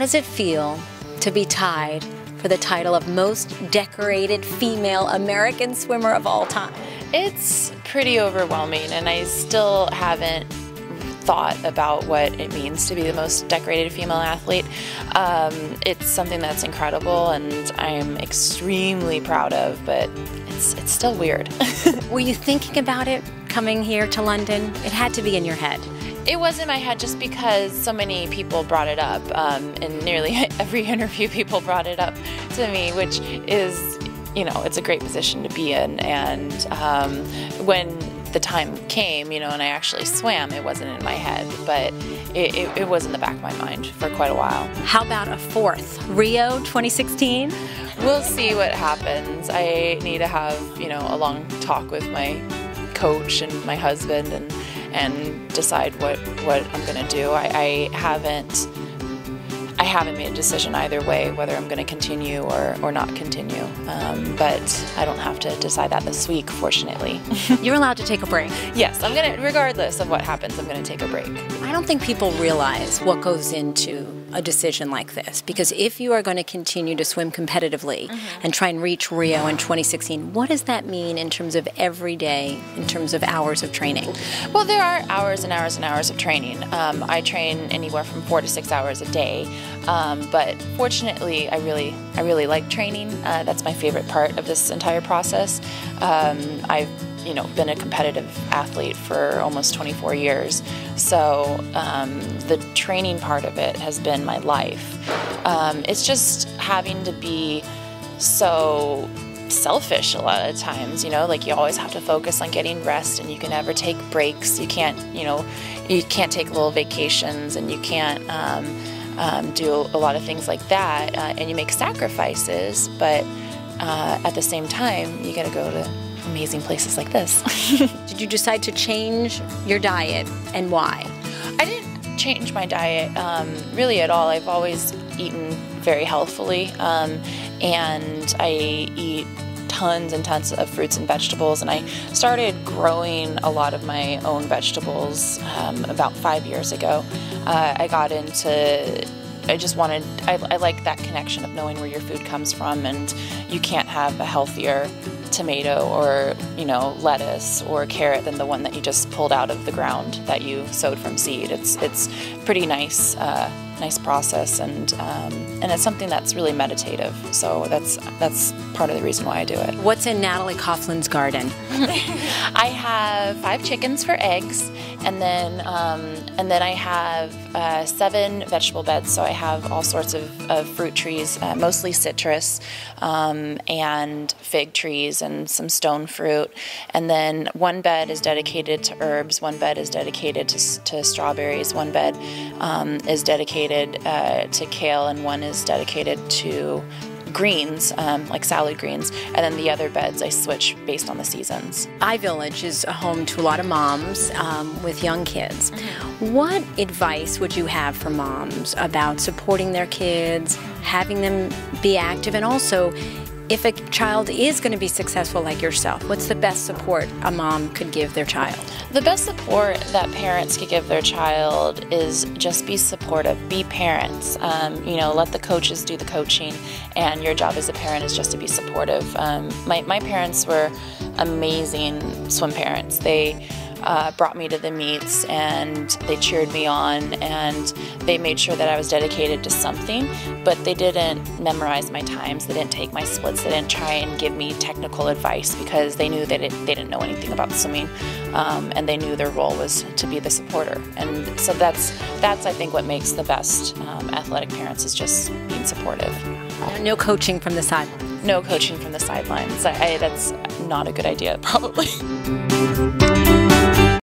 does it feel to be tied for the title of most decorated female American swimmer of all time? It's pretty overwhelming, and I still haven't thought about what it means to be the most decorated female athlete. It's something that's incredible and I'm extremely proud of, but it's still weird. Were you thinking about it coming here to London? It had to be in your head. It was in my head just because so many people brought it up. In nearly every interview, people brought it up to me, which is, you know, it's a great position to be in. And when the time came, you know, and I actually swam, it wasn't in my head, but it was in the back of my mind for quite a while. How about a fourth? Rio 2016? We'll see what happens. I need to have, you know, a long talk with my coach and my husband and decide what I'm going to do. I haven't made a decision either way, whether I'm going to continue or not continue. But I don't have to decide that this week, fortunately. You're allowed to take a break. Yes, I'm going to, regardless of what happens, I'm going to take a break. I don't think people realize what goes into a decision like this, because if you are going to continue to swim competitively and try and reach Rio in 2016, what does that mean in terms of every day, in terms of hours of training? Well, there are hours and hours and hours of training. I train anywhere from 4 to 6 hours a day, but fortunately, I really like training. That's my favorite part of this entire process. I've been a competitive athlete for almost 24 years, so the training part of it has been my life. It's just having to be so selfish a lot of times, you know, like you always have to focus on getting rest, and you can never take breaks. You can't, you can't take little vacations, and you can't do a lot of things like that, and you make sacrifices, but at the same time, you got to go to amazing places like this. Did you decide to change your diet, and why? I didn't change my diet really at all. I've always eaten very healthfully, and I eat tons and tons of fruits and vegetables, and I started growing a lot of my own vegetables about 5 years ago. I got into I like that connection of knowing where your food comes from, and you can't have a healthier tomato or lettuce or carrot than the one that you just pulled out of the ground that you sowed from seed. It's pretty nice process, and it's something that's really meditative. So that's part of the reason why I do it. What's in Natalie Coughlin's garden? I have 5 chickens for eggs, and then I have 7 vegetable beds. So I have all sorts of fruit trees, mostly citrus, and fig trees and some stone fruit. And then one bed is dedicated to herbs, one bed is dedicated to strawberries, one bed is dedicated to kale, and one is dedicated to greens, like salad greens, and then the other beds I switch based on the seasons. iVillage is a home to a lot of moms with young kids. What advice would you have for moms about supporting their kids, having them be active, and also if a child is going to be successful like yourself, what's the best support a mom could give their child? The best support that parents could give their child is just be supportive, be parents. Let the coaches do the coaching, and your job as a parent is just to be supportive. My parents were amazing swim parents. They brought me to the meets, and they cheered me on, and they made sure that I was dedicated to something, but they didn't memorize my times, they didn't take my splits, they didn't try and give me technical advice, because they knew that they didn't know anything about swimming, and they knew their role was to be the supporter. And so that's I think what makes the best athletic parents, is just being supportive. No coaching from the sidelines. No coaching from the sidelines. That's not a good idea, probably.